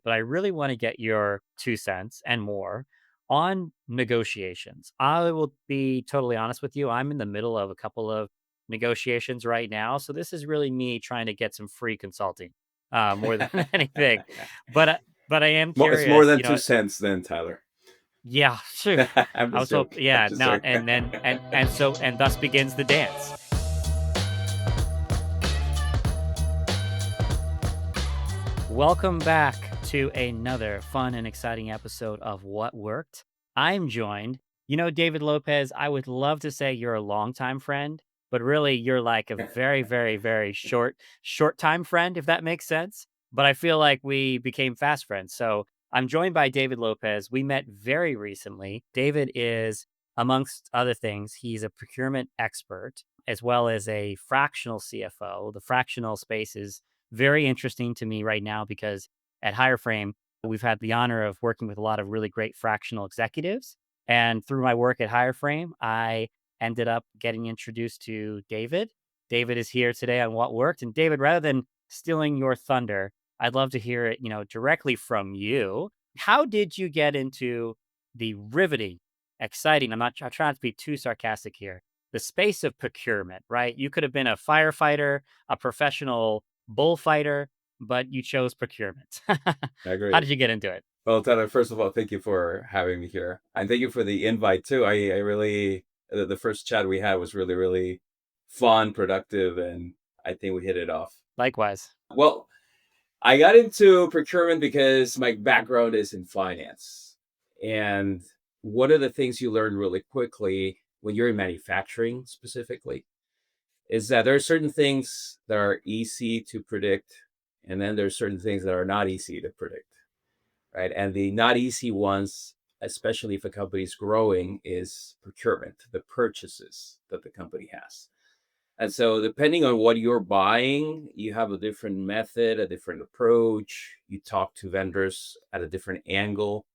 but I really want to get your 2 cents and more on negotiations. I will be totally honest with you. I'm in the middle of a couple of negotiations right now. So this is really me trying to get some free consulting more than anything. But, but I am It's more curious, than 2 cents, then, Tyler. yeah, phew. I'm I just was hoping, joking. I'm yeah, just no, joking. and then, and thus begins the dance. Welcome back to another fun and exciting episode of What Worked. I'm joined, David Lopez. I would love to say you're a longtime friend, but really you're like a very, very, very short time friend, if that makes sense. But I feel like we became fast friends. So I'm joined by David Lopez. We met very recently. David is, amongst other things, he's a procurement expert as well as a fractional CFO. The fractional space is very interesting to me right now because at Higher Frame, we've had the honor of working with a lot of really great fractional executives. And through my work at Higher Frame, I ended up getting introduced to David. David is here today on What Worked. And David, rather than stealing your thunder, I'd love to hear it, directly from you. How did you get into the riveting, exciting, I'm trying not to be too sarcastic here, the space of procurement, right? You could have been a firefighter, a professional bullfighter, but you chose procurement. I How agree. did you get into it? Well, Tyler, first of all, thank you for having me here. And thank you for the invite, too. I really, the first chat we had was really, really fun, productive, and I think we hit it off. Likewise. Well, I got into procurement because my background is in finance. And one of the things you learn really quickly when you're in manufacturing specifically is that there are certain things that are easy to predict, and then there's certain things that are not easy to predict, right? And the not easy ones, especially if a company is growing, is procurement, the purchases that the company has. And so, depending on what you're buying, you have a different method, a different approach. You talk to vendors at a different angle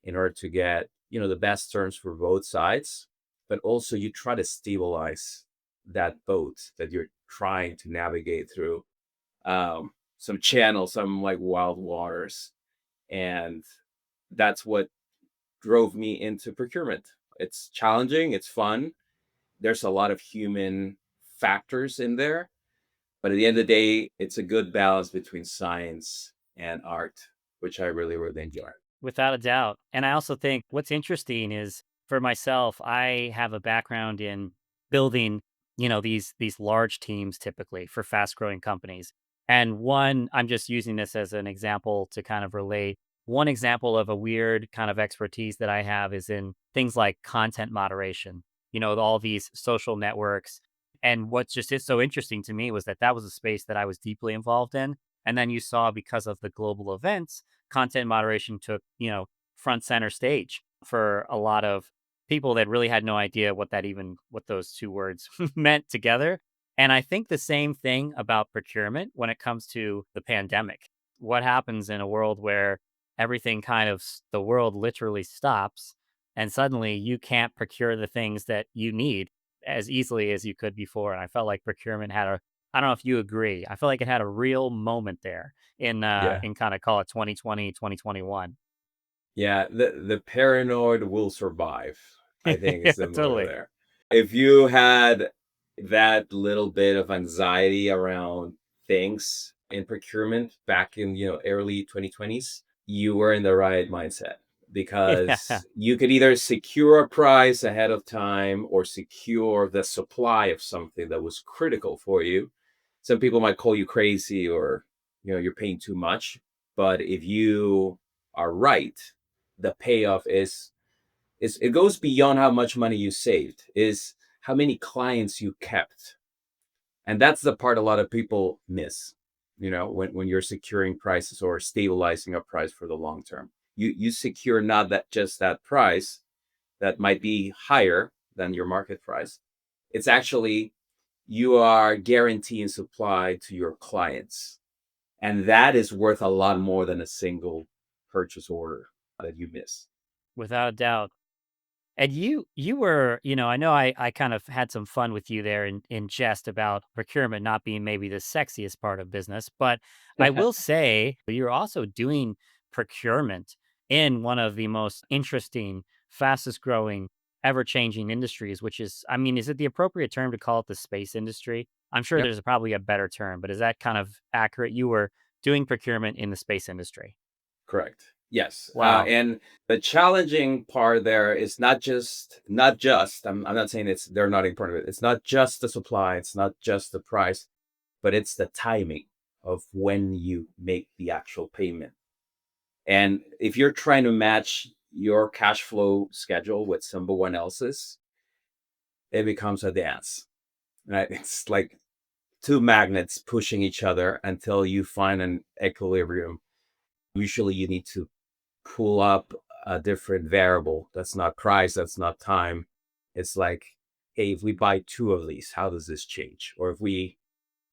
in order to get, the best terms for both sides. But also, you try to stabilize that boat that you're trying to navigate through some channels, some like wild waters, and that's what drove me into procurement. It's challenging, it's fun. There's a lot of human factors in there, but at the end of the day, it's a good balance between science and art, which I really, really enjoy. Without a doubt. And I also think what's interesting is for myself, I have a background in building, these large teams typically for fast growing companies. And one, I'm just using this as an example to kind of relate. One example of a weird kind of expertise that I have is in things like content moderation, all these social networks. And what just is so interesting to me was that that was a space that I was deeply involved in. And then you saw because of the global events, content moderation took, front center stage for a lot of people that really had no idea what those two words meant together. And I think the same thing about procurement when it comes to the pandemic. What happens in a world where everything the world literally stops and suddenly you can't procure the things that you need as easily as you could before. And I felt like procurement had I don't know if you agree. I feel like it had a real moment there Yeah. in kind of call it 2020, 2021. Yeah. The paranoid will survive, I think Yeah, is the motto totally. there. If you had that little bit of anxiety around things in procurement back in, early 2020s, you were in the right mindset Yeah. because you could either secure a price ahead of time or secure the supply of something that was critical for you. Some people might call you crazy or, you're paying too much. But if you are right, the payoff is it goes beyond how much money you saved, is how many clients you kept. And that's the part a lot of people miss, when you're securing prices or stabilizing a price for the long term. You secure not that just that price that might be higher than your market price. It's actually you are guaranteeing supply to your clients. And that is worth a lot more than a single purchase order that you miss. Without a doubt. And you were, I know I kind of had some fun with you there in jest about procurement not being maybe the sexiest part of business, but I will say you're also doing procurement in one of the most interesting, fastest growing, ever changing industries, which is, I mean, is it the appropriate term to call it the space industry? I'm sure Yep. there's probably a better term, but is that kind of accurate? You were doing procurement in the space industry. Correct. Yes. Wow. And the challenging part there is not just. I'm not saying it's they're not important. It's not just the supply. It's not just the price, but it's the timing of when you make the actual payment. And if you're trying to match your cash flow schedule with someone else's, it becomes a dance. Right? It's like two magnets pushing each other until you find an equilibrium. Usually, you need to pull up a different variable that's not price, that's not time. It's like, hey, if we buy two of these, how does this change? Or if we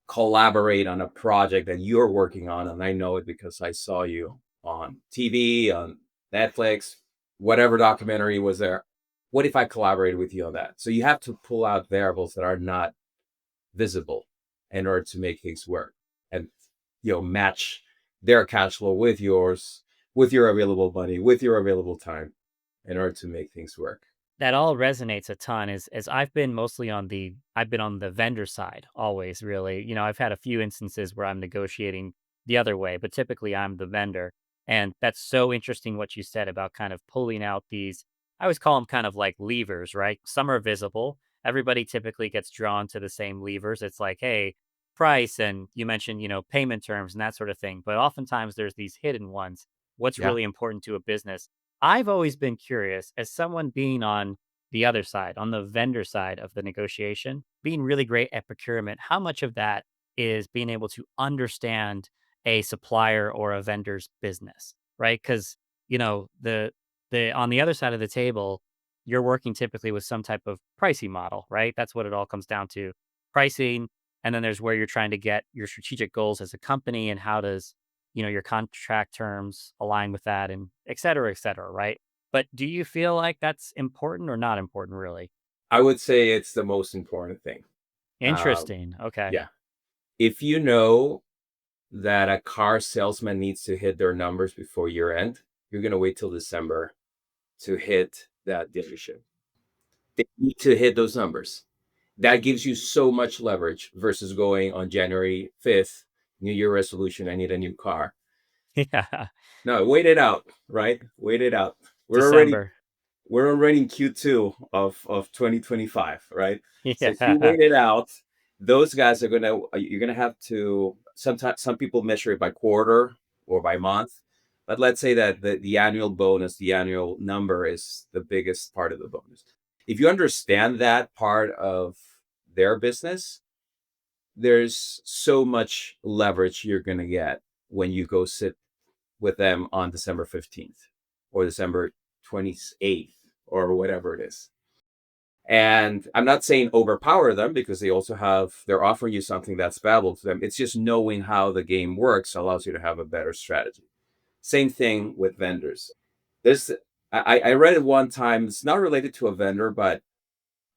collaborate on a project that you're working on, and I know it because I saw you on TV, on Netflix, whatever documentary was there. What if I collaborated with you on that? So you have to pull out variables that are not visible in order to make things work and match their cash flow with yours, with your available money, with your available time in order to make things work. That all resonates a ton as I've been mostly I've been on the vendor side always really. I've had a few instances where I'm negotiating the other way, but typically I'm the vendor. And that's so interesting what you said about kind of pulling out these, I always call them kind of like levers, right? Some are visible. Everybody typically gets drawn to the same levers. It's like, hey, price, and you mentioned, payment terms and that sort of thing. But oftentimes there's these hidden ones. What's Yeah. really important to a business? I've always been curious, as someone being on the other side, on the vendor side of the negotiation, being really great at procurement, how much of that is being able to understand a supplier or a vendor's business, right? Because, the on the other side of the table, you're working typically with some type of pricing model, right? That's what it all comes down to. Pricing, and then there's where you're trying to get your strategic goals as a company, and how does your contract terms align with that, and et cetera, right? But do you feel like that's important or not important, really? I would say it's the most important thing. Um, Interesting. Okay. yeah. If you know that a car salesman needs to hit their numbers before year end, you're going to wait till December to hit that dealership. They need to hit those numbers. That gives you so much leverage versus going on January 5th, New Year resolution, I need a new car. Yeah. No, wait it out, right? Wait it out. We're already December. we're already in Q2 of 2025, right? So if you Yeah. wait it out, those guys are gonna you're gonna have to sometimes some people measure it by quarter or by month. But let's say that the annual bonus, the annual number is the biggest part of the bonus. If you understand that part of their business, there's so much leverage you're gonna get when you go sit with them on December 15th or December 28th or whatever it is. And I'm not saying overpower them because they're offering you something that's valuable to them. It's just knowing how the game works allows you to have a better strategy. Same thing with vendors. This I read it one time. It's not related to a vendor, but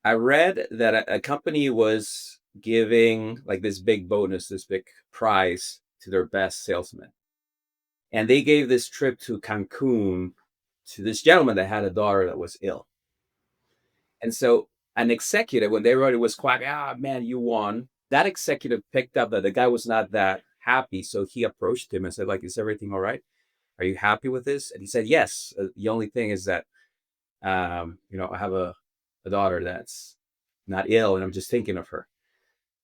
I read that a company was giving like this big bonus, this big prize to their best salesman. And they gave this trip to Cancun to this gentleman that had a daughter that was ill. And so an executive, when they wrote it, was quite, man, you won. That executive picked up that the guy was not that happy. So he approached him and said, like, is everything all right? Are you happy with this? And he said, yes. The only thing is that, I have a daughter that's not ill and I'm just thinking of her.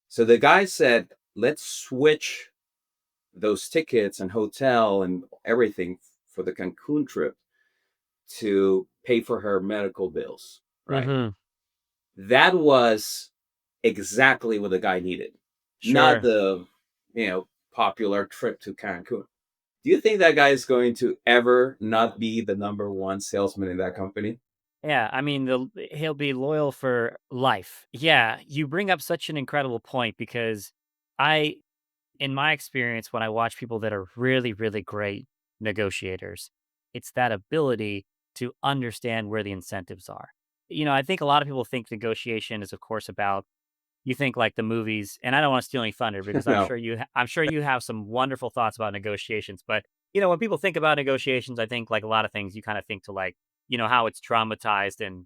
So the guy said, let's switch those tickets and hotel and everything for the Cancun trip to pay for her medical bills, right? Hmm. That was exactly what the guy needed, not Sure. the, popular trip to Cancun. Do you think that guy is going to ever not be the number one salesman in that company? Yeah, I mean, he'll be loyal for life. Yeah, you bring up such an incredible point because I in my experience, when I watch people that are really, really great negotiators, it's that ability to understand where the incentives are. I think a lot of people think negotiation is, of course, about you think like the movies, and I don't want to steal any thunder because No. I'm sure you have some wonderful thoughts about negotiations, but when people think about negotiations, I think like a lot of things, you kind of think to like, how it's traumatized in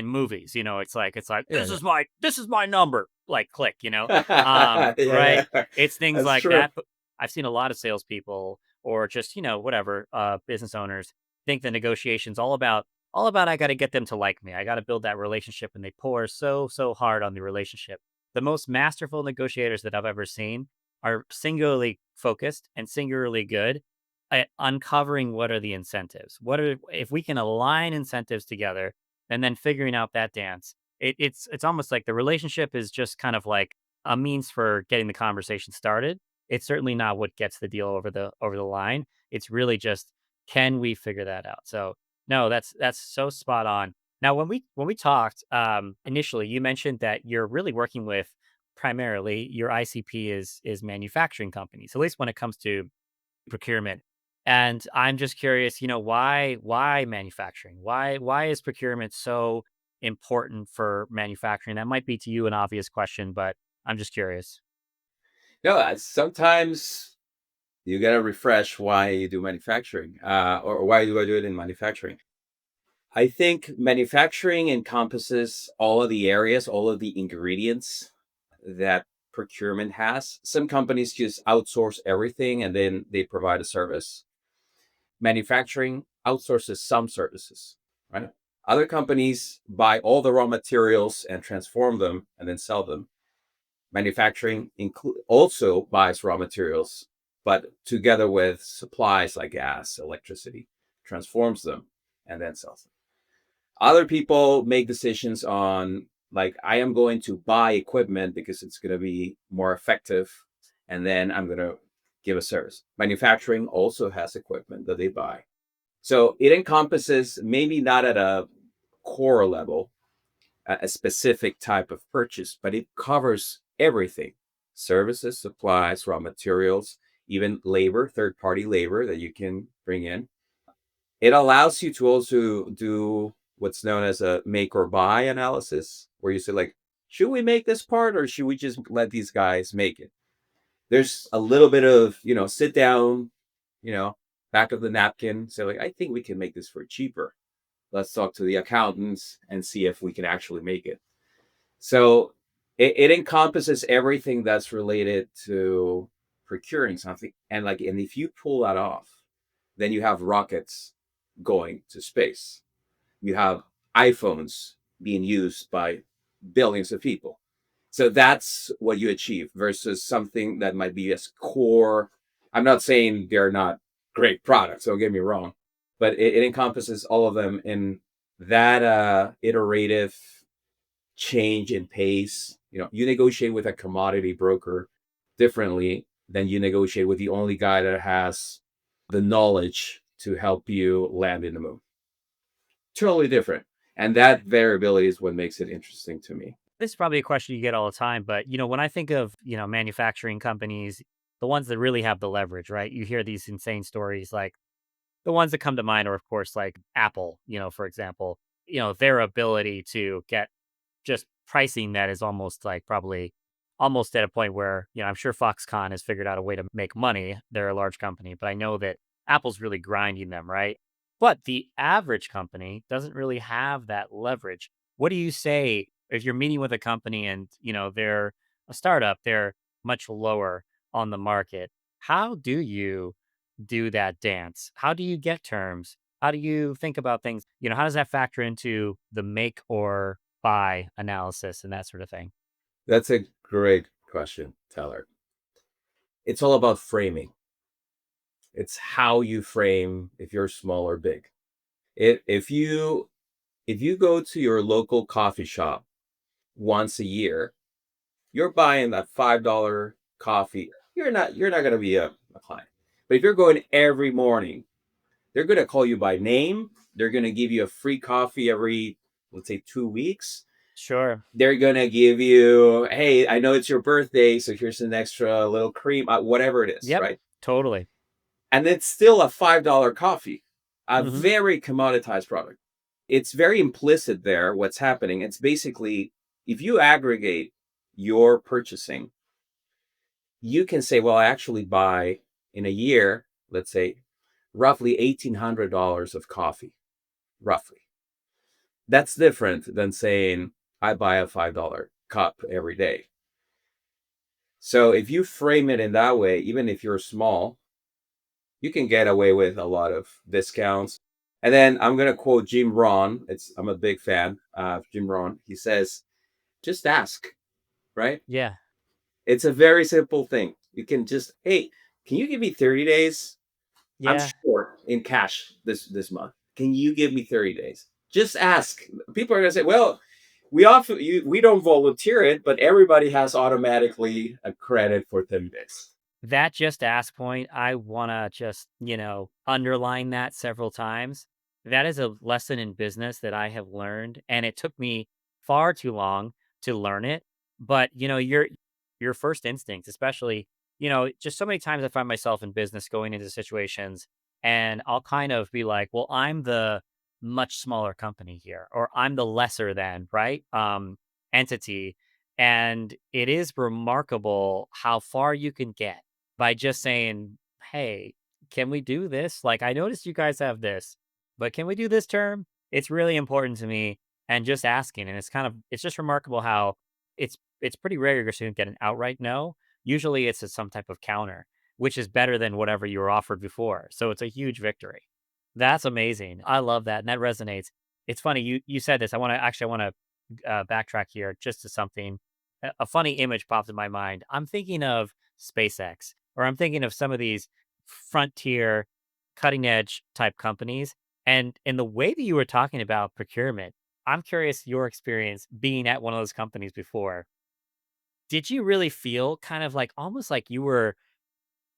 movies. It's like Yeah, yeah. this is my number, like click, Yeah, right? yeah. It's things That's like true. that. But I've seen a lot of salespeople or just whatever business owners think the negotiations all about I got to get them to like me. I got to build that relationship, and they pour so hard on the relationship. The most masterful negotiators that I've ever seen are singularly focused and singularly good at uncovering what are the incentives. What are if we can align incentives together and then figuring out that dance. It's almost like the relationship is just kind of like a means for getting the conversation started. It's certainly not what gets the deal over the line. It's really just can we figure that out? So no, that's so spot on. Now, when we talked initially, you mentioned that you're really working with primarily your ICP is manufacturing companies, at least when it comes to procurement. And I'm just curious, why manufacturing? Why is procurement so important for manufacturing? That might be to you an obvious question, but I'm just curious. No, sometimes you gotta refresh why you do manufacturing, or why do I do it in manufacturing? I think manufacturing encompasses all of the areas, all of the ingredients that procurement has. Some companies just outsource everything and then they provide a service. Manufacturing outsources some services, right? Other companies buy all the raw materials and transform them and then sell them. Manufacturing also buys raw materials, but together with supplies like gas, electricity, transforms them and then sells them. Other people make decisions on, like, I am going to buy equipment because it's going to be more effective, and then I'm going to give a service. Manufacturing also has equipment that they buy. So it encompasses, maybe not at a core level, a specific type of purchase, but it covers everything: services, supplies, raw materials, even labor, third party labor that you can bring in. It allows you to also do what's known as a make or buy analysis, where you say, like, should we make this part or should we just let these guys make it? There's a little bit of, sit down, you know, back of the napkin, say, like, I think we can make this for cheaper. Let's talk to the accountants and see if we can actually make it. So it encompasses everything that's related to procuring something. And if you pull that off, then you have rockets going to space. You have iPhones being used by billions of people. So that's what you achieve versus something that might be as core. I'm not saying they're not great products, don't get me wrong, but it encompasses all of them in that iterative change in pace. You negotiate with a commodity broker differently than you negotiate with the only guy that has the knowledge to help you land in the moon. Totally different. And that variability is what makes it interesting to me. This is probably a question you get all the time, but when I think of, manufacturing companies, the ones that really have the leverage, right? You hear these insane stories like the ones that come to mind are of course like Apple, for example, their ability to get just pricing that is almost like probably almost at a point where, I'm sure Foxconn has figured out a way to make money. They're a large company, but I know that Apple's really grinding them, right? But the average company doesn't really have that leverage. What do you say if you're meeting with a company and, they're a startup, they're much lower on the market? How do you do that dance? How do you get terms? How do you think about things? How does that factor into the make or buy analysis and that sort of thing? That's a great question, Tyler. It's all about framing. It's how you frame if you're small or big. If you go to your local coffee shop once a year, you're buying that $5 coffee. You're not going to be a client. But if you're going every morning, they're going to call you by name. They're going to give you a free coffee every, let's say, 2 weeks. Sure. They're going to give you, hey, I know it's your birthday, so here's an extra little cream, whatever it is, Yep. right? Totally. And it's still a $5 coffee, a Hmm. very commoditized product. It's very implicit there what's happening. It's basically, if you aggregate your purchasing, you can say, well, I actually buy in a year, let's say, roughly $1,800 of coffee, roughly. That's different than saying I buy a $5 cup every day. So if you frame it in that way, even if you're small, you can get away with a lot of discounts. And then I'm gonna quote Jim Rohn. I'm a big fan of Jim Rohn. He says, "Just ask." Right? Yeah. It's a very simple thing. You can just, hey, can you give me 30 days? I'm Yeah. short in cash this month. Can you give me 30 days? Just ask. People are gonna say, well, we don't volunteer it, but everybody has automatically a credit for 30 days. That just ask point, I wanna just, underline that several times. That is a lesson in business that I have learned, and it took me far too long to learn it. But, your first instinct, especially, just so many times I find myself in business going into situations and I'll kind of be like, well, I'm the much smaller company here, or I'm the lesser than, right? Entity. And it is remarkable how far you can get by just saying, "Hey, can we do this? Like, I noticed you guys have this, but can we do this term? It's really important to me." And just asking, and it's just remarkable how it's pretty rare you're going to get an outright no. Usually, it's some type of counter, which is better than whatever you were offered before. So it's a huge victory. That's amazing. I love that, and that resonates. It's funny you said this. I want to backtrack here just to something. A funny image popped in my mind. I'm thinking of SpaceX, or I'm thinking of some of these frontier, cutting edge type companies. And in the way that you were talking about procurement, I'm curious your experience being at one of those companies before. Did you really feel kind of like almost like you were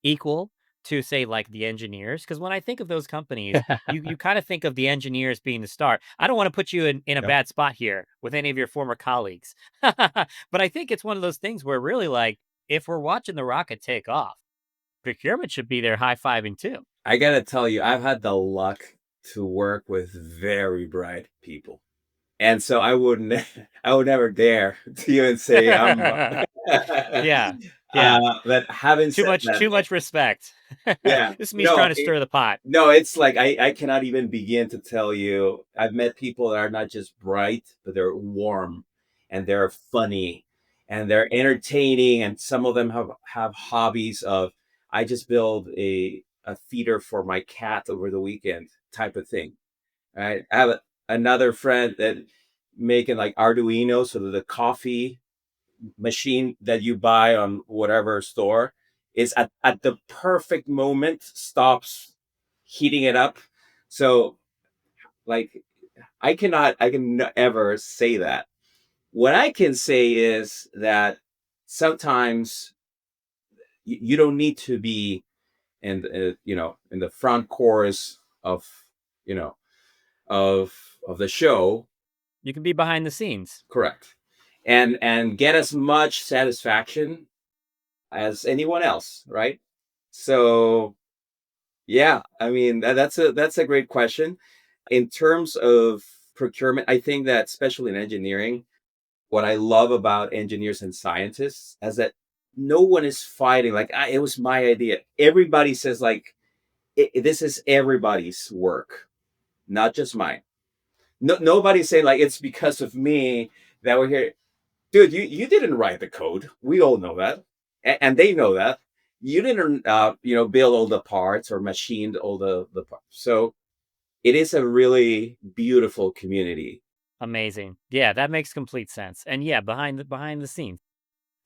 equal to, say, like the engineers? Because when I think of those companies, you kind of think of the engineers being the star. I don't want to put you in a Yep. bad spot here with any of your former colleagues, but I think it's one of those things where really, like, if we're watching the rocket take off, procurement should be there high fiving too. I gotta tell you, I've had the luck to work with very bright people. And so I wouldn't I would never dare to even say I'm Yeah, yeah. but having Too said much, that, too much respect. yeah, This is me no, trying to stir the pot. no, it's like I cannot even begin to tell you. I've met people that are not just bright, but they're warm and they're funny and they're entertaining. And some of them have hobbies of I just build a feeder for my cat over the weekend type of thing. Right. I have another friend that making like Arduino, so that the coffee machine that you buy on whatever store is at the perfect moment stops heating it up. So like I can ever say that. What I can say is that sometimes you don't need to be in in the front chorus of you know of the show. You can be behind the scenes. Correct. And get as much satisfaction as anyone else, right? So yeah, I mean that's a great question. In terms of procurement, I think that especially in engineering, what I love about engineers and scientists is that no one is fighting like it was my idea. Everybody says like this is everybody's work, not just mine. No, nobody's saying like it's because of me that we're here. Dude, you didn't write the code. We all know that, and they know that. You didn't, build all the parts or machined all the parts. So it is a really beautiful community. Amazing. Yeah, that makes complete sense. And yeah, behind the scenes.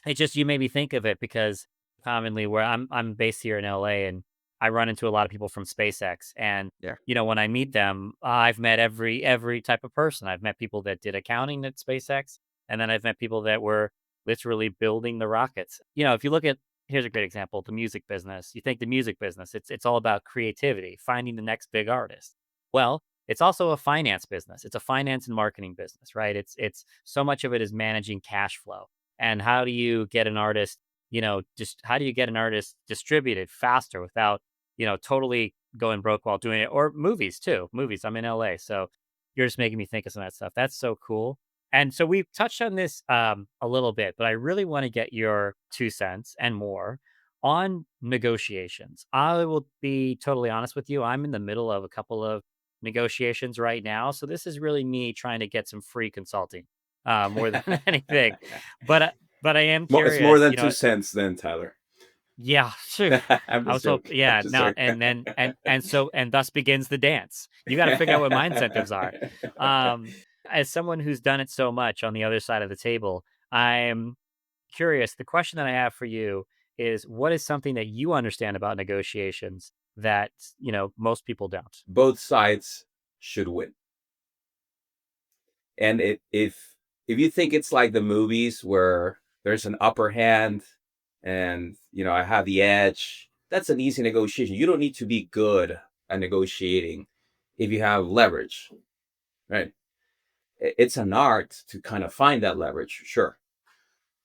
It just you made me think of it because commonly where I'm based here in LA, and I run into a lot of people from SpaceX, and Yeah. when I meet them, I've met every type of person. I've met people that did accounting at SpaceX, and then I've met people that were literally building the rockets. If you look at here's a great example, the music business. You think the music business, it's all about creativity, finding the next big artist. Well, it's also a finance business. It's a finance and marketing business, right? It's so much of it is managing cash flow, and how do you get an artist, just how do you get an artist distributed faster without, totally going broke while doing it? Or movies too. Movies. I'm in LA. So you're just making me think of some of that stuff. That's so cool. And so we've touched on this a little bit, but I really want to get your 2 cents and more. On negotiations, I will be totally honest with you. I'm in the middle of a couple of negotiations right now. So this is really me trying to get some free consulting more than anything. But, but I am It's more curious, than 2 cents then, Tyler. yeah, phew. I'm I just was hope joking. I'm yeah, just now joking. and then and so and thus begins the dance. You gotta figure out what my incentives are. Um, as someone who's done it so much on the other side of the table, I'm curious. The question that I have for you is what is something that you understand about negotiations that, most people don't? Both sides should win. And if you think it's like the movies where there's an upper hand and I have the edge, that's an easy negotiation. You don't need to be good at negotiating if you have leverage, right? It's an art to kind of find that leverage, sure.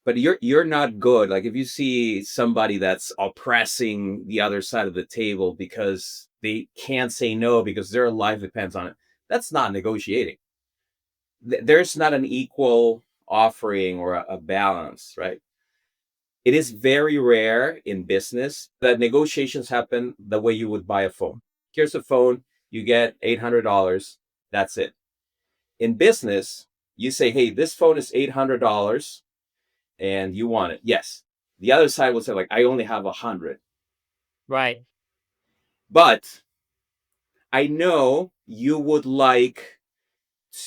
But you're not good. Like if you see somebody that's oppressing the other side of the table because they can't say no because their life depends on it, that's not negotiating. There's not an equal offering or a balance, right? It is very rare in business that negotiations happen the way you would buy a phone. Here's a phone, you get $800. That's it. In business, you say, hey, this phone is $800 and you want it. Yes. The other side will say, like, I only have 100. Right. But I know you would like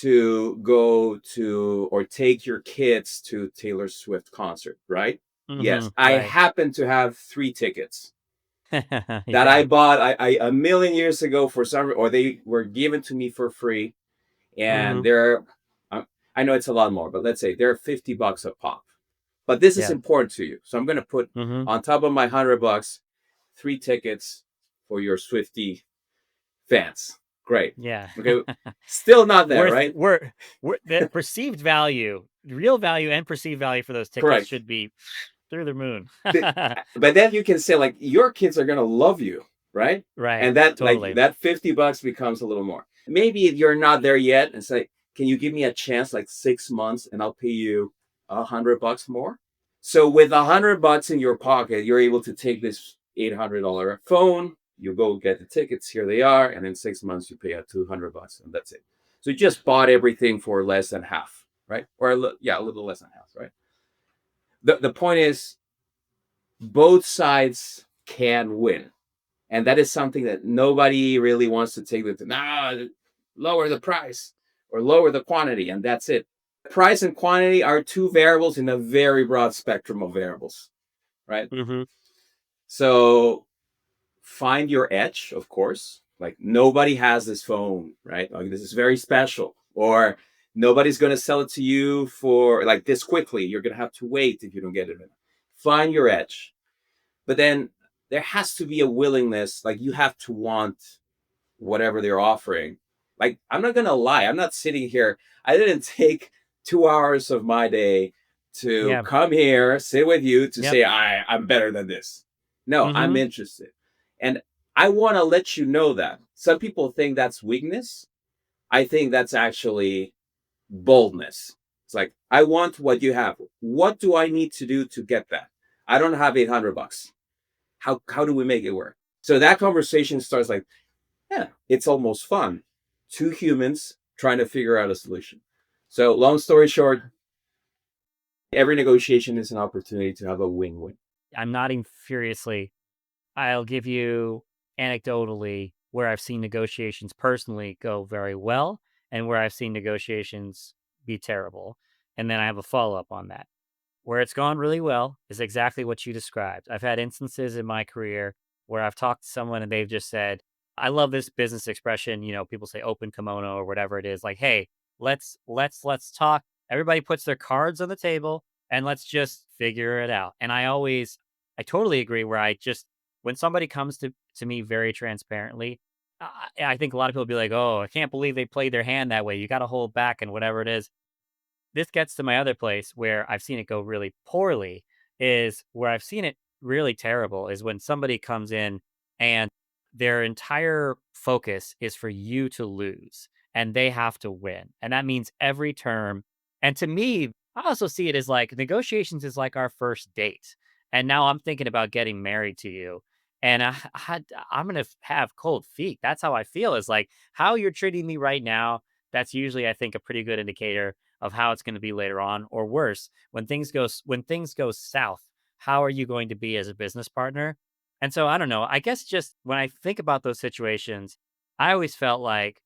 to go to or take your kids to Taylor Swift concert, right? Yes, I Right. happen to have 3 tickets that I Yeah. bought a million years ago for some, or they were given to me for free, and Mhm. they're, um, I know it's a lot more, but let's say they're $50 a pop. But this is Yeah. important to you, so I'm going to put Mhm. on top of my $100, 3 tickets for your Swifty fans. Great. Yeah. Okay, still not there, Worth right? we're the perceived value, real value and perceived value for those tickets Correct. should be through the moon. the, but then you can say like your kids are gonna love you, right? Right. And that like Totally. that $50 becomes a little more. Maybe if you're not there yet, and say, can you give me a chance like 6 months, and I'll pay you $100 more. So with $100 in your pocket, you're able to take this $800 phone. You go get the tickets. Here they are, and in 6 months you pay out $200, and that's it. So you just bought everything for less than half, right? Or yeah, a little less than half, right? The point is both sides can win. And that is something that nobody really wants to take the lower the price or lower the quantity, and that's it. Price and quantity are two variables in a very broad spectrum of variables, right? Mhm. So find your edge, of course. Like nobody has this phone, right? Like this is very special. Or nobody's gonna sell it to you for like this quickly. You're gonna have to wait if you don't get it. Find your edge. But then there has to be a willingness, like you have to want whatever they're offering. Like I'm not gonna lie, I'm not sitting here. I didn't take 2 hours of my day to Yeah. come here, sit with you to Yep. say I'm better than this. No, I'm Mhm. interested. And I want to let you know that. Some people think that's weakness. I think that's actually boldness. It's like, I want what you have. What do I need to do to get that? I don't have $800. How do we make it work? So that conversation starts like, yeah, it's almost fun. Two humans trying to figure out a solution. So long story short, every negotiation is an opportunity to have a win-win. I'm nodding furiously. I'll give you anecdotally where I've seen negotiations personally go very well and where I've seen negotiations be terrible. And then I have a follow-up on that. Where it's gone really well is exactly what you described. I've had instances in my career where I've talked to someone and they've just said, I love this business expression, people say open kimono or whatever it is, like, hey, let's talk. Everybody puts their cards on the table and let's just figure it out. And I totally agree where I just when somebody comes to me very transparently, I think a lot of people be like, "Oh, I can't believe they played their hand that way. You got to hold back and whatever it is." This gets to my other place where I've seen it go really poorly, is where I've seen it really terrible is when somebody comes in and their entire focus is for you to lose and they have to win. And that means every term. And to me, I also see it as like negotiations is like our first date. and now I'm thinking about getting married to you, and I'm gonna have cold feet. That's how I feel. Is like how you're treating me right now. That's usually, I think, a pretty good indicator of how it's going to be later on, or worse, when things go south. How are you going to be as a business partner? And so I don't know. I guess just when I think about those situations, I always felt like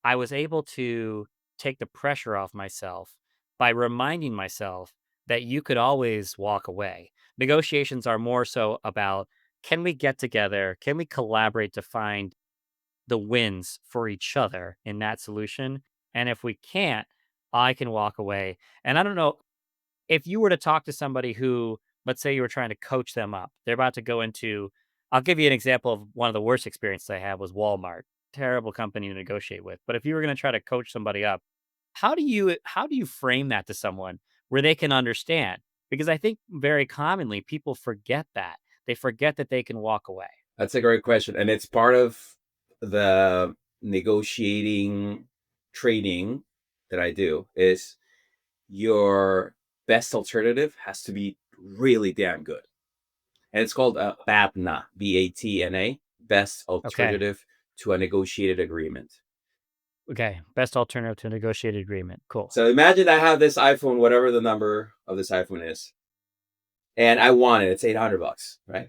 I was able to take the pressure off myself by reminding myself that you could always walk away. Negotiations are more so about, can we get together? Can we collaborate to find the wins for each other in that solution? And if we can't, I can walk away. And I don't know if you were to talk to somebody who, let's say you were trying to coach them up, they're about to go into, I'll give you an example of one of the worst experiences I had was Walmart. Terrible company to negotiate with. But if you were going to try to coach somebody up, how do you frame that to someone where they can understand? Because I think very commonly people forget that. They forget that they can walk away. That's a great question. And it's part of the negotiating training that I do is your best alternative has to be really damn good. And it's called BATNA, BATNA, best Okay. alternative to a negotiated agreement. Okay. Best alternative to a negotiated agreement. Cool. So imagine I have this iPhone, whatever the number of this iPhone is, and I want it. It's $800, right?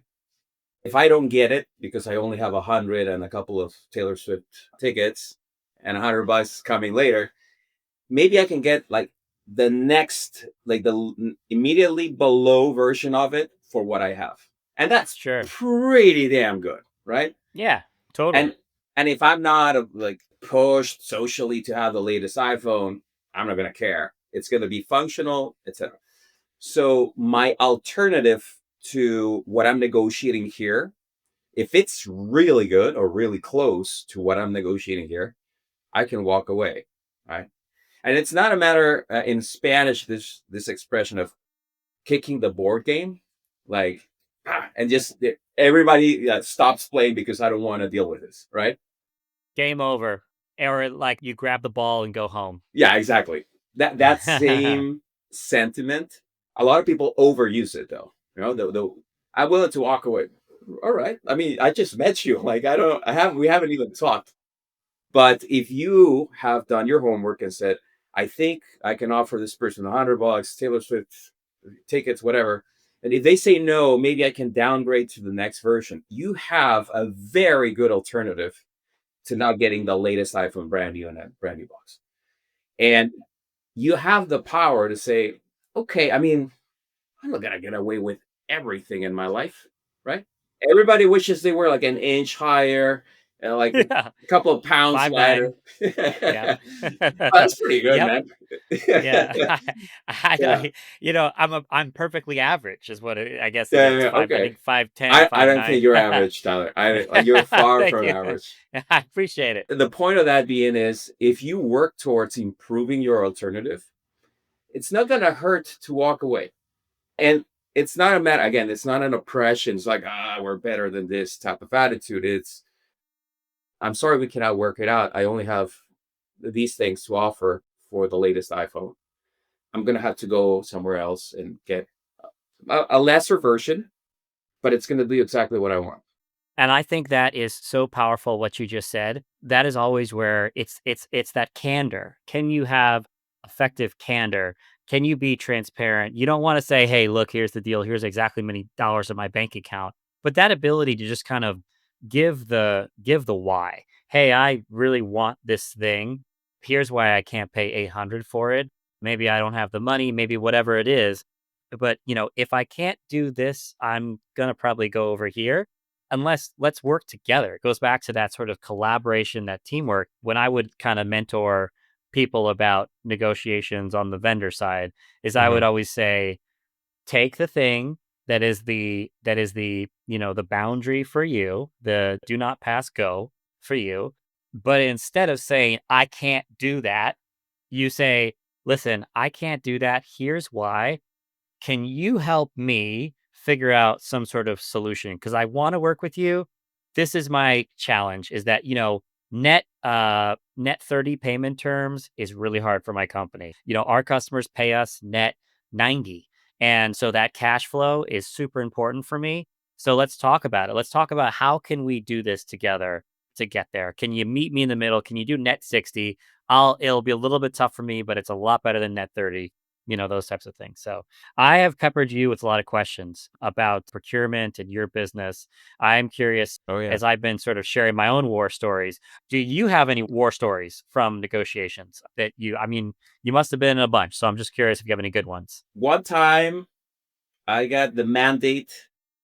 If I don't get it because I only have 100 and a couple of Taylor Swift tickets and $100 coming later, maybe I can get like the next, like the immediately below version of it for what I have. And that's Sure. pretty damn good, right? Yeah. And Totally. and if I'm not like pushed socially to have the latest iPhone, I'm not gonna care. It's gonna be functional, etc. So my alternative to what I'm negotiating here, if it's really good or really close to what I'm negotiating here, I can walk away, right? And it's not a matter in Spanish this expression of kicking the board game, like and just everybody stops playing because I don't want to deal with this, right? Game over. Or like you grab the ball and go home. Yeah, exactly. That same sentiment. A lot of people overuse it though. You know, I'm willing to walk away. All right. I mean, I just met you. Like we haven't even talked. But if you have done your homework and said, I think I can offer this person $100, Taylor Swift tickets, whatever. And if they say no, maybe I can downgrade to the next version. You have a very good alternative to not getting the latest iPhone brand new in a brand new box. And you have the power to say, okay, I mean, I'm not gonna get away with everything in my life, right? Everybody wishes they were like an inch higher, like Yeah. a couple of pounds 5'9". lighter. Yep. That's pretty good, Yep. man. Yeah. Yeah. I'm perfectly average is what I guess it Yeah, is. yeah, I okay. think 5'10", I five don't think nine. you're average, Tyler. I like you're far Thank from you. average. I appreciate it. The point of that being is if you work towards improving your alternative, it's not gonna hurt to walk away. And it's not a matter again, it's not an oppression. It's like, we're better than this type of attitude. It's I'm sorry we cannot work it out. I only have these things to offer for the latest iPhone. I'm gonna have to go somewhere else and get a lesser version, but it's gonna do exactly what I want. And I think that is so powerful what you just said. That is always where it's that candor. Can you have effective candor? Can you be transparent? You don't want to say, "Hey, look, here's the deal. Here's exactly many dollars in my bank account." But that ability to just kind of give the why. "Hey, I really want this thing. Here's why I can't pay 800 for it. Maybe I don't have the money, maybe whatever it is. But, if I can't do this, I'm going to probably go over here unless let's work together." It goes back to that sort of collaboration, that teamwork. When I would kind of mentor people about negotiations on the vendor side, is I would Mhm. always say, take the thing that is the the boundary for you, the do not pass go for you. But instead of saying, I can't do that, you say, listen, I can't do that. Here's why. Can you help me figure out some sort of solution? Because I want to work with you. This is my challenge is that, net 30 payment terms is really hard for my company. Our customers pay us net 90. And so that cash flow is super important for me. So let's talk about it. Let's talk about how can we do this together to get there. Can you meet me in the middle? Can you do net 60? It'll be a little bit tough for me, but it's a lot better than net 30, those types of things. So I have peppered you with a lot of questions about procurement and your business. I'm curious, Oh yeah. as I've been sort of sharing my own war stories. Do you have any war stories from negotiations that you must have been in a bunch. So I'm just curious if you have any good ones. One time I got the mandate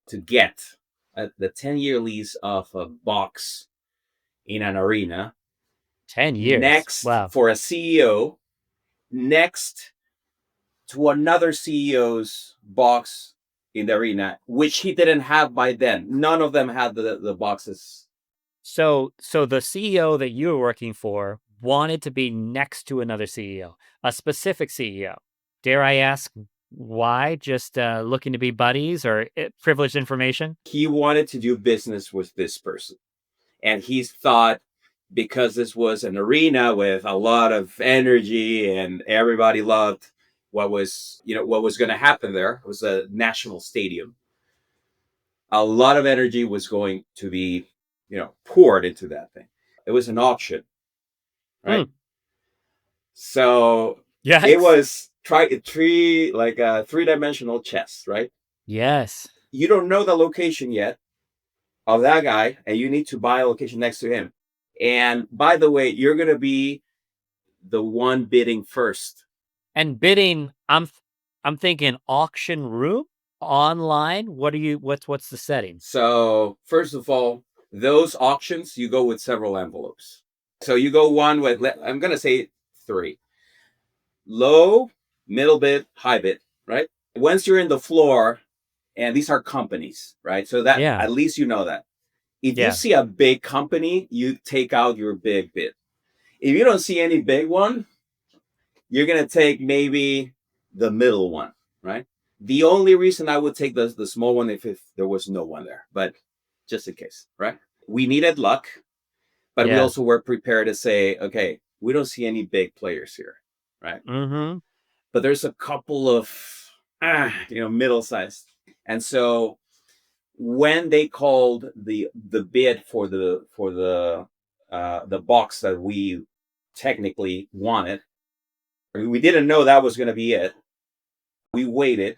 to get the 10-year lease of a box in an arena. 10 years. Next Wow. for a CEO, next to another CEO's box in the arena, which he didn't have by then. None of them had the boxes. So the CEO that you were working for wanted to be next to another CEO, a specific CEO. Dare I ask why? Just looking to be buddies or privileged information? He wanted to do business with this person. And he thought because this was an arena with a lot of energy and everybody loved what was going to happen there. It was a national stadium. A lot of energy was going to be, poured into that thing. It was an auction, right? Mm, So it yikes. was three like a three-dimensional chess, right? Yes. You don't know the location yet of that guy, and you need to buy a location next to him. And by the way, you're gonna be the one bidding first. And bidding, I'm thinking auction room online. What's the setting? So first of all, those auctions you go with several envelopes. So you go one with I'm gonna say three: low, middle bid, high bid. Right. Once you're in the floor, and these are companies, right? So that Yeah. at least you know that. If you Yeah. see a big company, you take out your big bid. If you don't see any big one, you're gonna take maybe the middle one, right? The only reason I would take the small one if there was no one there, but just in case, right? We needed luck, but we Yeah. also were prepared to say, okay, we don't see any big players here, right? Mm-hmm. But there's a couple of middle sized, and so when they called the bid for the box that we technically wanted, we didn't know that was going to be it. We waited,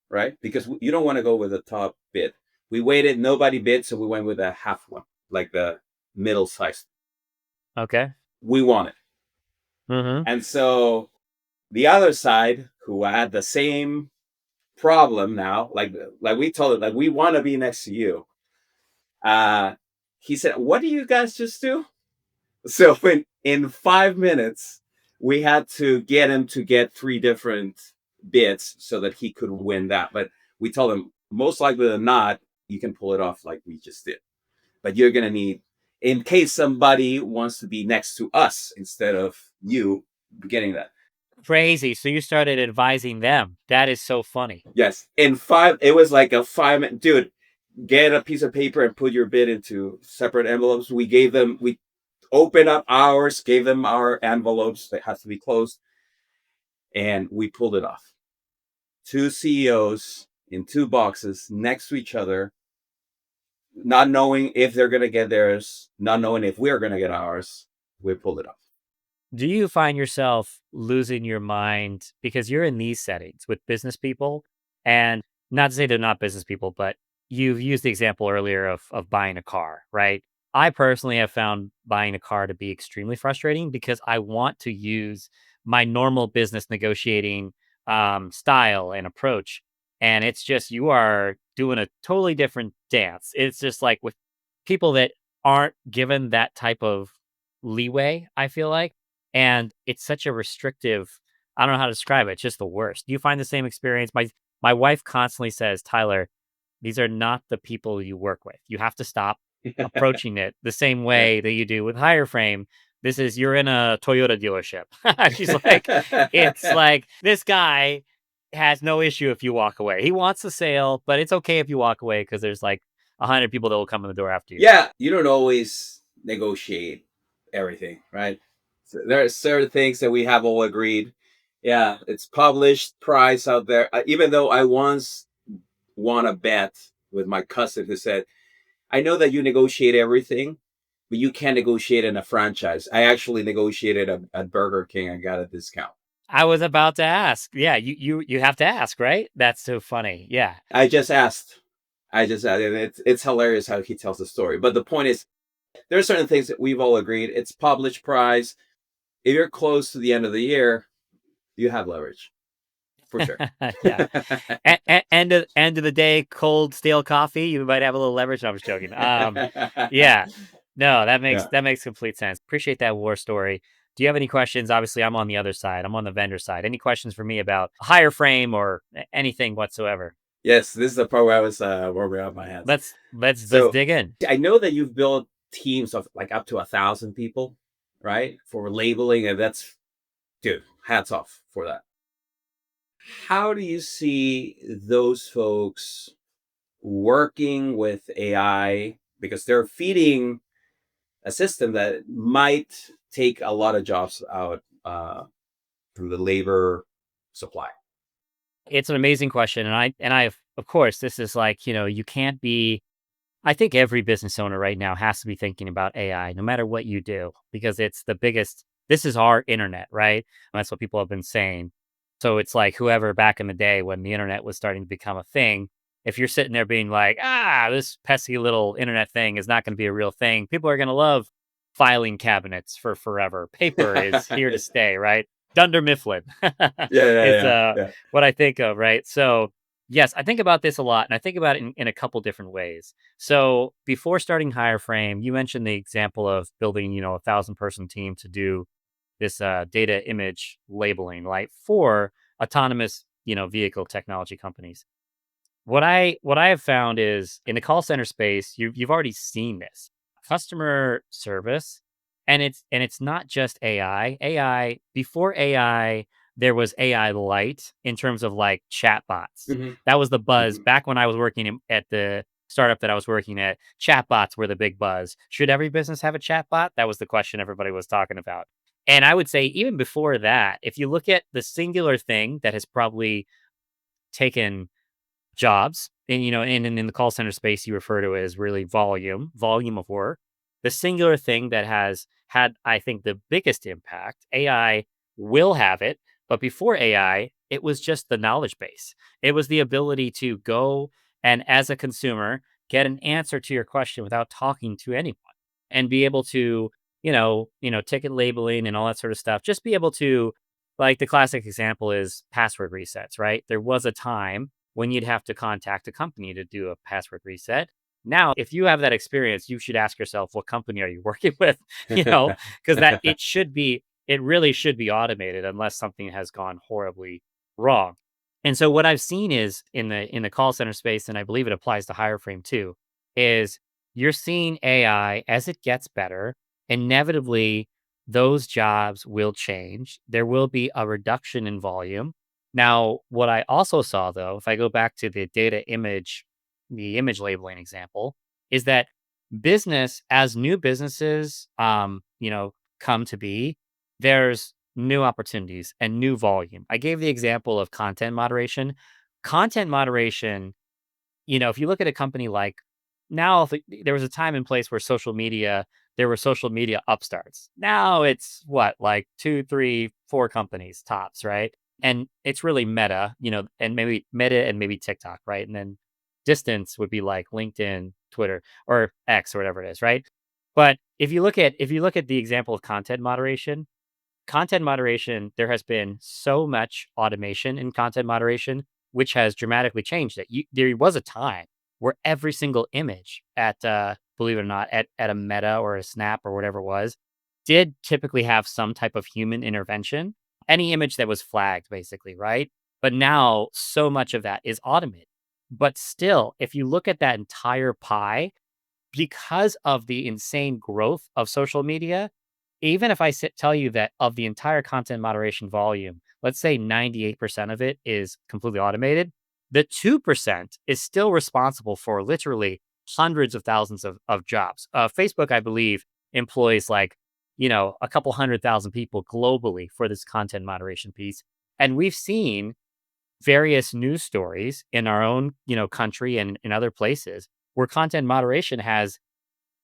right? Because you don't want to go with the top bid. We waited, nobody bid, so we went with a half one, like the middle size. Okay. We won it. Mm-hmm. And so the other side, who had the same problem now, like we told it, like we want to be next to you. Uh, he said, "What do you guys just do?" So in 5 minutes, we had to get him to get three different bits so that he could win that. But we told him most likely than not, you can pull it off like we just did. But you're gonna need, in case somebody wants to be next to us instead of you getting that. Crazy. So you started advising them. That is so funny. Yes, in five, it was like a 5 minute dude. Get a piece of paper and put your bid into separate envelopes. We opened up ours, gave them our envelopes that has to be closed, and we pulled it off. Two CEOs in two boxes next to each other, not knowing if they're gonna get theirs, not knowing if we're gonna get ours. We pulled it off. Do you find yourself losing your mind because you're in these settings with business people? And not to say they're not business people, but you've used the example earlier of buying a car, right? I personally have found buying a car to be extremely frustrating because I want to use my normal business negotiating style and approach. And it's just, you are doing a totally different dance. It's just like with people that aren't given that type of leeway, I feel like, and it's such a restrictive, I don't know how to describe it, it's just the worst. Do you find the same experience? My wife constantly says, "Tyler, these are not the people you work with. You have to stop approaching it the same Yeah. way that you do with higher frame. This is you're in a Toyota dealership." She's like, "It's like this guy has no issue if you walk away. He wants the sale, but it's okay if you walk away because there's like 100 people that will come in the door after you." Yeah, you don't always negotiate everything, right? So there are certain things that we have all agreed. Yeah, it's published price out there. Even though I once won a bet with my cousin who said, I know that you negotiate everything, but you can't negotiate in a franchise. I actually negotiated at Burger King and got a discount. I was about to ask. Yeah, you have to ask, right? That's so funny. Yeah. I just asked. I just asked, and it's hilarious how he tells the story. But the point is, there are certain things that we've all agreed. It's published price. If you're close to the end of the year, you have leverage for sure. Yeah. End of the day, cold stale coffee, you might have a little leverage. No, I'm just joking. Yeah. No, Yeah. that makes complete sense. Appreciate that war story. Do you have any questions? Obviously, I'm on the other side. I'm on the vendor side. Any questions for me about higher frame or anything whatsoever? Yes, this is the part where I was warming up my hands. Let's So dig in. I know that you've built teams of like up to 1,000 people, right? For labeling, and that's dude, hats off for that. How do you see those folks working with AI? Because they're feeding a system that might take a lot of jobs out through the labor supply. It's an amazing question, and I of course this is like you can't be. I think every business owner right now has to be thinking about AI, no matter what you do, because it's the biggest. This is our internet, right? And that's what people have been saying. So it's like whoever back in the day when the internet was starting to become a thing, if you're sitting there being like, this pesky little internet thing is not going to be a real thing, people are going to love filing cabinets for forever. Paper is here to stay, right? Dunder Mifflin Yeah, yeah, is yeah, yeah. what I think of, right? So yes, I think about this a lot, and I think about it in a couple different ways. So before starting Higher Frame, you mentioned the example of building, 1,000-person team to do this data image labeling, like for autonomous, vehicle technology companies. What I have found is in the call center space, you've already seen this customer service, and it's not just AI. AI before AI, there was AI light in terms of like chatbots. Hmm. That was the buzz Hmm. back when I was working at the startup that I was working at. Chatbots were the big buzz. Should every business have a chatbot? That was the question everybody was talking about. And I would say even before that, if you look at the singular thing that has probably taken jobs and in the call center space you refer to it as really volume of work. The singular thing that has had, I think, the biggest impact, AI will have it, but before AI it was just the knowledge base. It was the ability to go and as a consumer get an answer to your question without talking to anyone and be able to ticket labeling and all that sort of stuff, just be able to, like, the classic example is password resets, right? There was a time when you'd have to contact a company to do a password reset. Now, if you have that experience, you should ask yourself, what company are you working with? Because it really should be automated unless something has gone horribly wrong. And so what I've seen is in the call center space, and I believe it applies to higher frame too, is you're seeing AI as it gets better. Inevitably, those jobs will change. There will be a reduction in volume. Now, what I also saw though, if I go back to the image labeling example, is that as new businesses, come to be, there's new opportunities and new volume. I gave the example of content moderation. Content moderation, if you look at a company like now, if there was a time and place where there were social media upstarts. Now it's what, like two, three, four companies tops, right? And it's really Meta, and maybe Meta and maybe TikTok, right? And then distance would be like LinkedIn, Twitter, or X or whatever it is, right? But if you look at the example of content moderation, there has been so much automation in content moderation, which has dramatically changed it. There was a time where every single image believe it or not, at a Meta or a Snap or whatever it was, did typically have some type of human intervention. Any image that was flagged, basically, right? But now so much of that is automated. But still, if you look at that entire pie, because of the insane growth of social media, even if tell you that of the entire content moderation volume, let's say 98% of it is completely automated, the 2% is still responsible for literally hundreds of thousands of jobs. Facebook, I believe, employs like, a couple 100,000 people globally for this content moderation piece. And we've seen various news stories in our own, country and in other places where content moderation has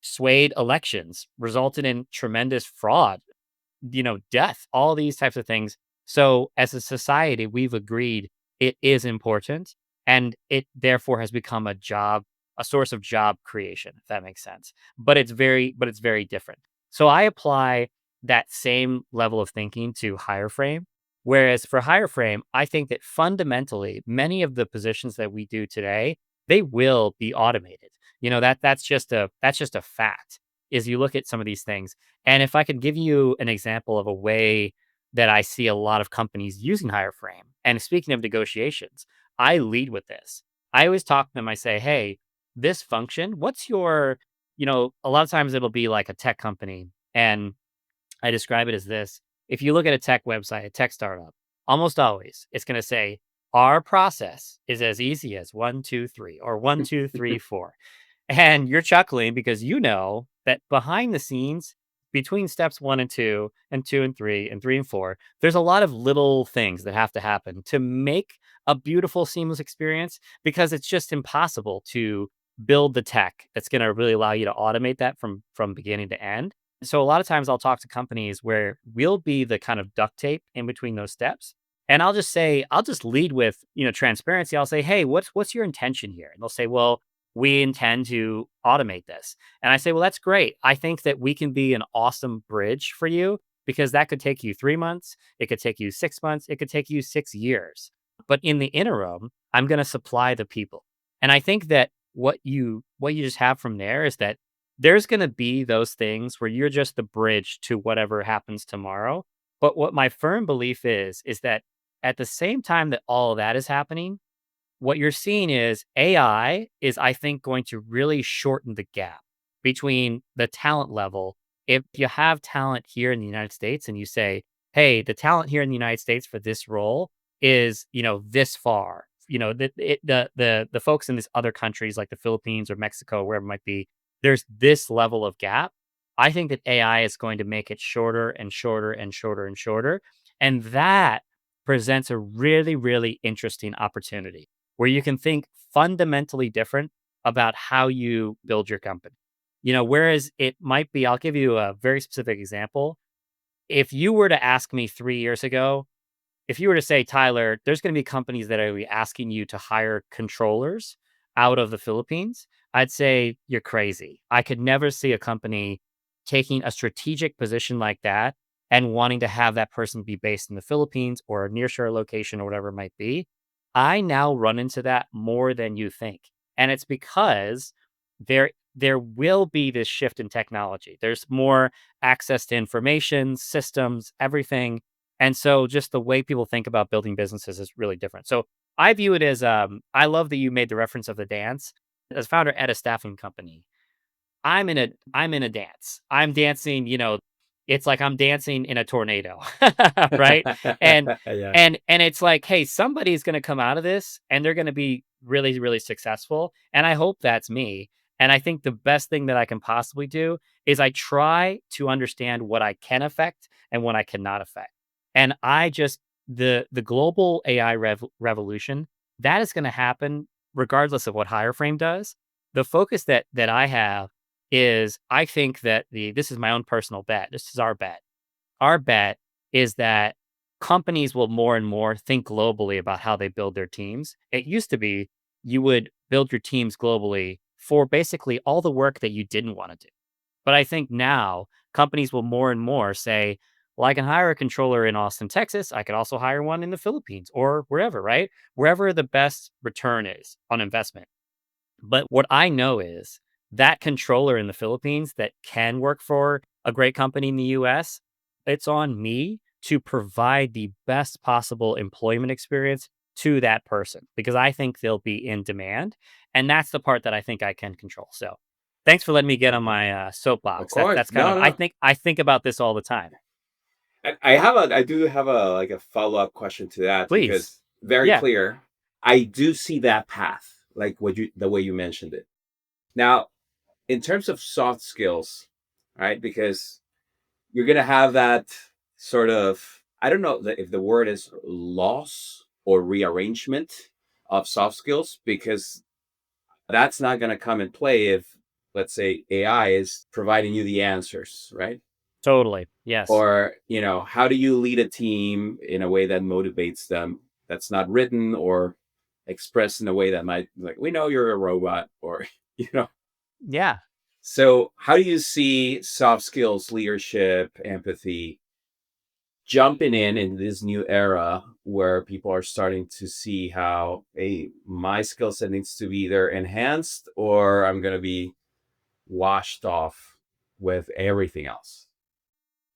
swayed elections, resulted in tremendous fraud, death, all these types of things. So as a society, we've agreed it is important and it therefore has become a source of job creation, if that makes sense. But it's very different. So I apply that same level of thinking to higher frame. Whereas for higher frame, I think that fundamentally many of the positions that we do today, they will be automated. That's just a fact. Is you look at some of these things, and if I could give you an example of a way that I see a lot of companies using higher frame, and speaking of negotiations, I lead with this. I always talk to them. I say, hey, this function, what's your, a lot of times it'll be like a tech company. And I describe it as this. If you look at a tech website, a tech startup, almost always it's going to say, our process is as easy as one, two, three, or one, two, three, four. And you're chuckling because you know that behind the scenes, between steps 1 and 2 and 3 and 3 and 4, there's a lot of little things that have to happen to make a beautiful seamless experience because it's just impossible to build the tech that's going to really allow you to automate that from beginning to end. So a lot of times I'll talk to companies where we'll be the kind of duct tape in between those steps. And I'll just lead with, transparency. I'll say, "Hey, what's your intention here?" And they'll say, "Well, we intend to automate this." And I say, well, that's great. I think that we can be an awesome bridge for you because that could take you 3 months. It could take you 6 months. It could take you 6 years. But in the interim, I'm going to supply the people. And I think that what you just have from there is that there's going to be those things where you're just the bridge to whatever happens tomorrow. But what my firm belief is that at the same time that all of that is happening, what you're seeing is AI is, I think, going to really shorten the gap between the talent level. If you have talent here in the United States and you say, hey, the talent here in the United States for this role is, this far, the folks in these other countries like the Philippines or Mexico, wherever it might be, there's this level of gap. I think that AI is going to make it shorter and shorter and shorter and shorter. And that presents a really, really interesting opportunity where you can think fundamentally different about how you build your company. Whereas it might be, I'll give you a very specific example. If you were to ask me 3 years ago, if you were to say, Tyler, there's going to be companies that are asking you to hire controllers out of the Philippines, I'd say you're crazy. I could never see a company taking a strategic position like that and wanting to have that person be based in the Philippines or a nearshore location or whatever it might be. I now run into that more than you think. And it's because there will be this shift in technology. There's more access to information, systems, everything, and so just the way people think about building businesses is really different. So I view it as I love that you made the reference of the dance. As founder at a staffing company, I'm in a dance. I'm dancing, it's like I'm dancing in a tornado, right? And Yeah. and it's like, hey, somebody's going to come out of this and they're going to be really really successful, and I hope that's me. And I think the best thing that I can possibly do is I try to understand what I can affect and what I cannot affect. And I just the global AI revolution that is going to happen regardless of what higher frame does. The focus that I have is I think that this is my own personal bet. This is our bet. Our bet is that companies will more and more think globally about how they build their teams. It used to be you would build your teams globally for basically all the work that you didn't want to do. But I think now companies will more and more say, well, I can hire a controller in Austin, Texas. I could also hire one in the Philippines or wherever, right? Wherever the best return is on investment. But what I know is that controller in the Philippines that can work for a great company in the US, it's on me to provide the best possible employment experience to that person because I think they'll be in demand. And that's the part that I think I can control. So thanks for letting me get on my Of soapbox. That's course. kind No, of, I no. think I think about this all the time. I do have a like a follow-up question to that Please. because very Yeah. clear. I do see that path, like the way you mentioned it. Now, in terms of soft skills, right? Because you're gonna have that sort of I don't know if the word is loss or rearrangement of soft skills, because that's not going to come in play if, let's say, AI is providing you the answers, right? Totally. Yes. Or, how do you lead a team in a way that motivates them, that's not written or expressed in a way that might, like, we know you're a robot, or, you know. Yeah. So, how do you see soft skills, leadership, empathy jumping in this new era where people are starting to see how, hey, my skill set needs to be either enhanced or I'm going to be washed off with everything else?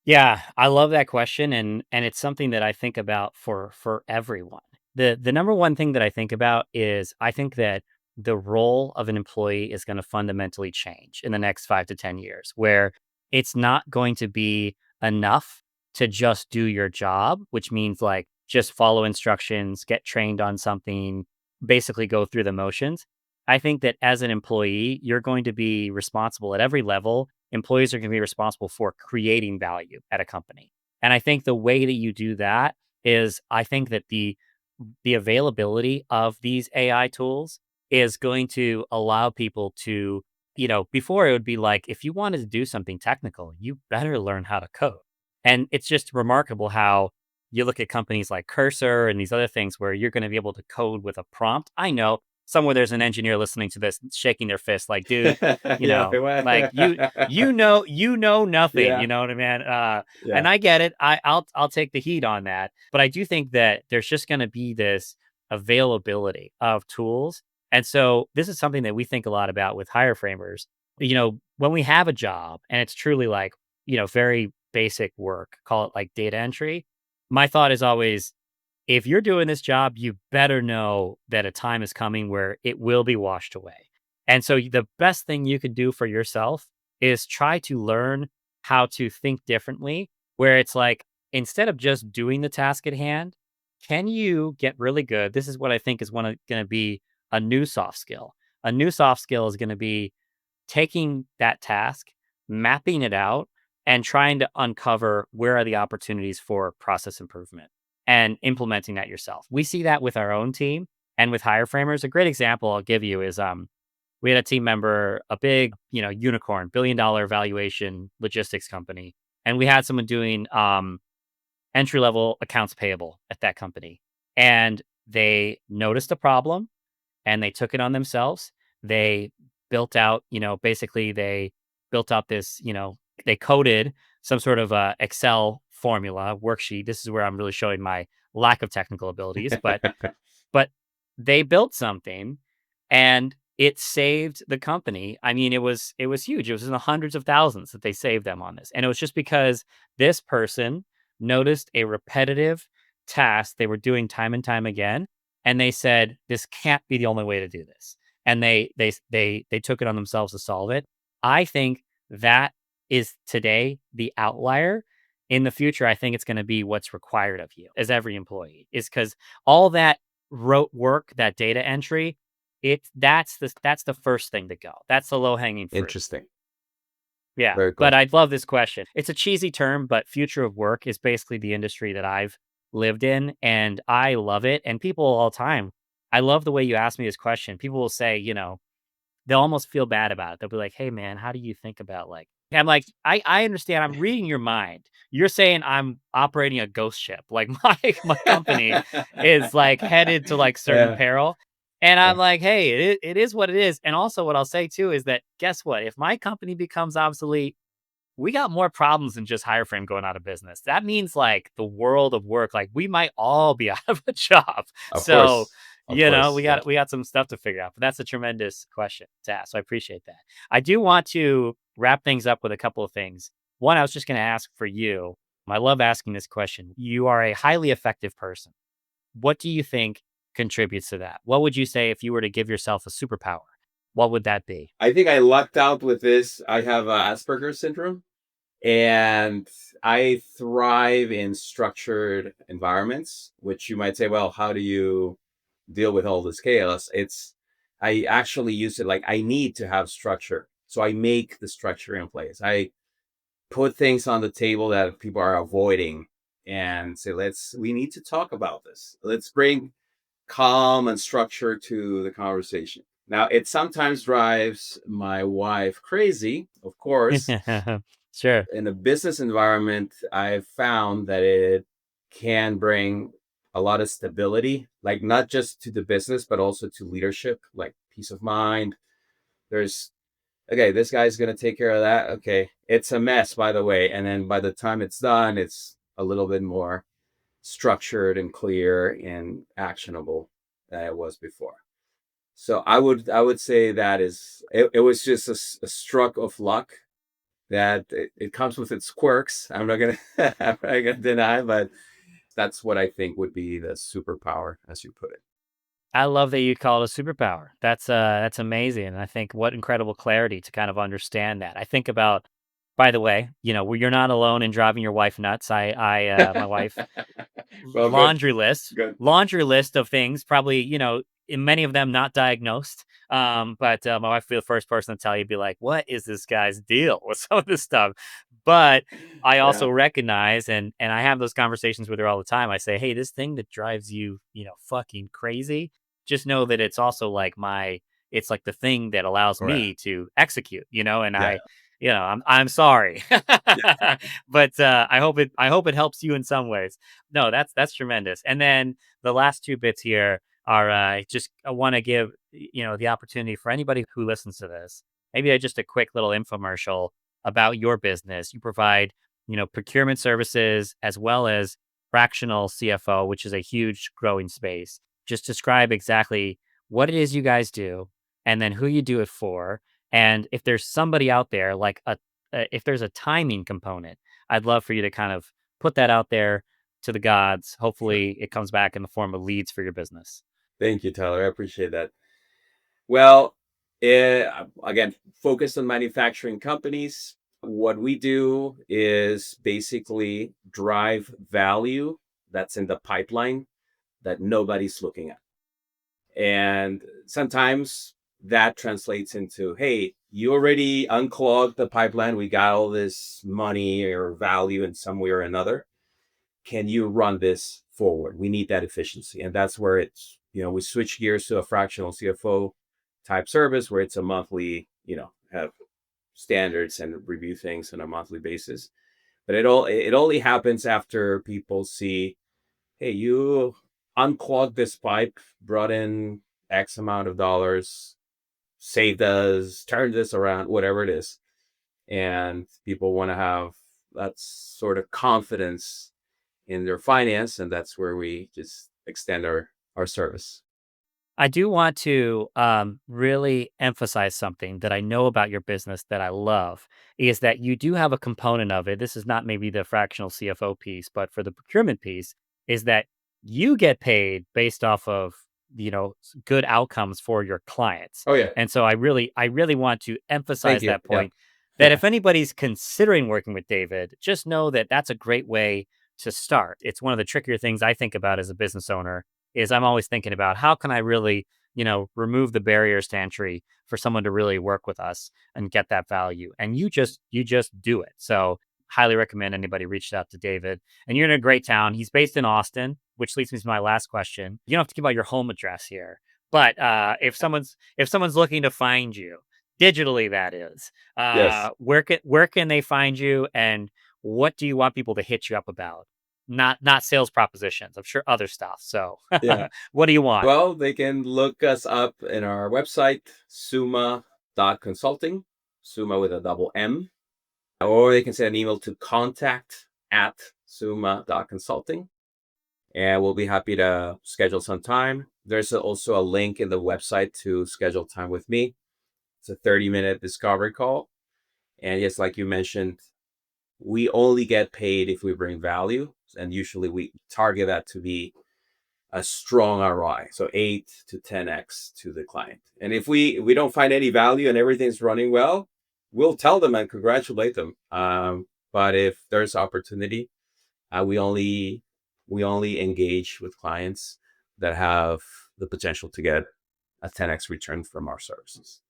Yeah, I love that question, and it's something that I think about for everyone. The number one thing that I think about is I think that the role of an employee is going to fundamentally change in the next 5 to 10 years, where it's not going to be enough to just do your job, which means like just follow instructions, get trained on something, basically go through the motions. I think that as an employee, you're going to be responsible at every level. Employees are going to be responsible for creating value at a company. And I think the way that you do that is I think that the availability of these AI tools is going to allow people to, before it would be like if you wanted to do something technical, you better learn how to code. And it's just remarkable how you look at companies like Cursor and these other things where you're going to be able to code with a prompt. I know somewhere there's an engineer listening to this shaking their fist like, dude, Yeah. like you know nothing, Yeah. you know what I mean? And Yeah. I get it. I'll take the heat on that. But I do think that there's just going to be this availability of tools. And so this is something that we think a lot about with hire framers. When we have a job and it's truly like, very basic work, call it like data entry. My thought is always if you're doing this job, you better know that a time is coming where it will be washed away. And so the best thing you could do for yourself is try to learn how to think differently, where it's like instead of just doing the task at hand, can you get really good? This is what I think is going to be a new soft skill. A new soft skill is going to be taking that task, mapping it out, and trying to uncover where are the opportunities for process improvement and implementing that yourself. We see that with our own team and with hire framers. A great example I'll give you is we had a team member, a big, unicorn, $1 billion valuation logistics company. And we had someone doing entry level accounts payable at that company. And they noticed a problem and they took it on themselves. They built out, basically they built out this, they coded some sort of Excel formula worksheet. This is where I'm really showing my lack of technical abilities, but they built something and it saved the company. I mean, it was huge. It was in the hundreds of thousands that they saved them on this. And it was just because this person noticed a repetitive task they were doing time and time again and they said this can't be the only way to do this. And they took it on themselves to solve it. I think that is today the outlier. In the future, I think it's going to be what's required of you as every employee is because all that rote work, that data entry, that's the first thing to go. That's the low hanging fruit. Interesting. Yeah, Very but cool. I love this question. It's a cheesy term, but future of work is basically the industry that I've lived in, and I love it. And people all the time, I love the way you ask me this question. People will say, they'll almost feel bad about it. They'll be like, "Hey, man, how do you think about like?" I'm like, "I understand. I'm reading your mind. You're saying I'm operating a ghost ship. Like my company is like headed to like certain Yeah. peril." And I'm Yeah. like, "Hey, it is what it is." And also, what I'll say too is that guess what? If my company becomes obsolete, we got more problems than just Hireframe going out of business. That means like the world of work, like we might all be out of a job. Of So, course. Of we course. Yeah. got some stuff to figure out. But that's a tremendous question to ask. So I appreciate that. I do want to wrap things up with a couple of things. One, I was just going to ask for you. I love asking this question. You are a highly effective person. What do you think contributes to that? What would you say if you were to give yourself a superpower? What would that be? I think I lucked out with this. I have Asperger's syndrome, and I thrive in structured environments, which you might say, well, how do you deal with all this chaos? I actually use it like I need to have structure. So I make the structure in place. I put things on the table that people are avoiding and say, we need to talk about this. Let's bring calm and structure to the conversation. Now, it sometimes drives my wife crazy, of course. Sure. In a business environment, I've found that it can bring a lot of stability, like not just to the business, but also to leadership, like peace of mind. There's, okay, this guy's going to take care of that. Okay. It's a mess, by the way. And then by the time it's done, it's a little bit more structured and clear and actionable than it was before. So I would say that it was just a stroke of luck that it comes with its quirks. I'm not gonna I'm not gonna deny, but that's what I think would be the superpower, as you put it. I love that you call it a superpower. That's amazing, and I think what incredible clarity to kind of understand that. I think about, by the way, where you're not alone in driving your wife nuts. My wife Well, good, laundry list good. laundry list of things, probably, in many of them not diagnosed. But my wife would be the first person to tell you, be like, what is this guy's deal with some of this stuff? But I also Yeah, recognize, and I have those conversations with her all the time. I say, hey, this thing that drives you, fucking crazy, just know that it's also like it's like the thing that allows right. me to execute, and Yeah, I'm sorry. yeah, But I hope it helps you in some ways. No, that's tremendous. And then the last two bits here are, just I want to give the opportunity for anybody who listens to this. Maybe just a quick little infomercial about your business. You provide procurement services as well as fractional CFO, which is a huge growing space. Just describe exactly what it is you guys do, and then who you do it for, and if there's somebody out there like if there's a timing component, I'd love for you to kind of put that out there to the gods. sure. Hopefully, it comes back in the form of leads for your business. Thank you, Tyler. I appreciate that. Well, again, focused on manufacturing companies. What we do is basically drive value that's in the pipeline that nobody's looking at. And sometimes that translates into, hey, you already unclogged the pipeline. We got all this money or value in some way or another. Can you run this forward? We need that efficiency. And that's where we switch gears to a fractional CFO type service where it's a monthly, have standards and review things on a monthly basis. But it only happens after people see, hey, you unclogged this pipe, brought in X amount of dollars, saved us, turned this around, whatever it is. And people want to have that sort of confidence in their finance. And that's where we just extend our service. I do want to really emphasize something that I know about your business that I love is that you do have a component of it. This is not maybe the fractional CFO piece, but for the procurement piece, is that you get paid based off of good outcomes for your clients. Oh, yeah. And so I really want to Thank emphasize you. that Yeah. point, that if anybody's considering working with David, just know that that's a great way to start. It's one of the trickier things I think about as a business owner is I'm always thinking about how can I really, remove the barriers to entry for someone to really work with us and get that value. And you just do it. So highly recommend anybody reached out to David. And you're in a great town. He's based in Austin, which leads me to my last question. You don't have to give out your home address here, but if someone's looking to find you digitally, that is, Yes. where can they find you, and what do you want people to hit you up about? Not sales propositions. I'm sure other stuff. So, Yeah. what do you want? Well, they can look us up in our website, Summa.consulting, Summa with a double M, or they can send an email to contact@summa.consulting, and we'll be happy to schedule some time. There's also a link in the website to schedule time with me. It's a 30-minute discovery call. And yes, like you mentioned, we only get paid if we bring value. And usually we target that to be a strong ROI, so 8 to 10x to the client. And if we don't find any value and everything's running well, we'll tell them and congratulate them. But if there's opportunity, we only engage with clients that have the potential to get a 10x return from our services.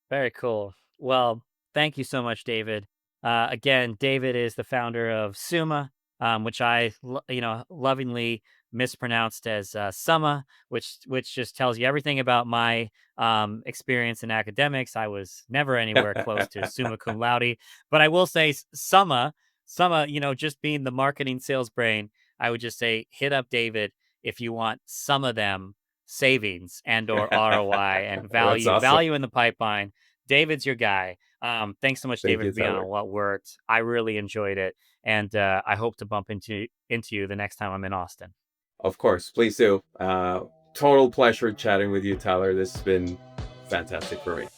Very cool. Well, thank you so much, David. Again, David is the founder of Summa. which lovingly mispronounced as Summa, which just tells you everything about my experience in academics. I was never anywhere close to summa cum laude, but I will say Summa, just being the marketing sales brain, I would just say hit up David if you want some of them savings and or ROI and That's value awesome. value in the pipeline. David's your guy. Thanks so much, Thank David, you, for being on Tyler. What Worked. I really enjoyed it, and I hope to bump into you the next time I'm in Austin. Of course, please do. Total pleasure chatting with you, Tyler. This has been fantastic for me.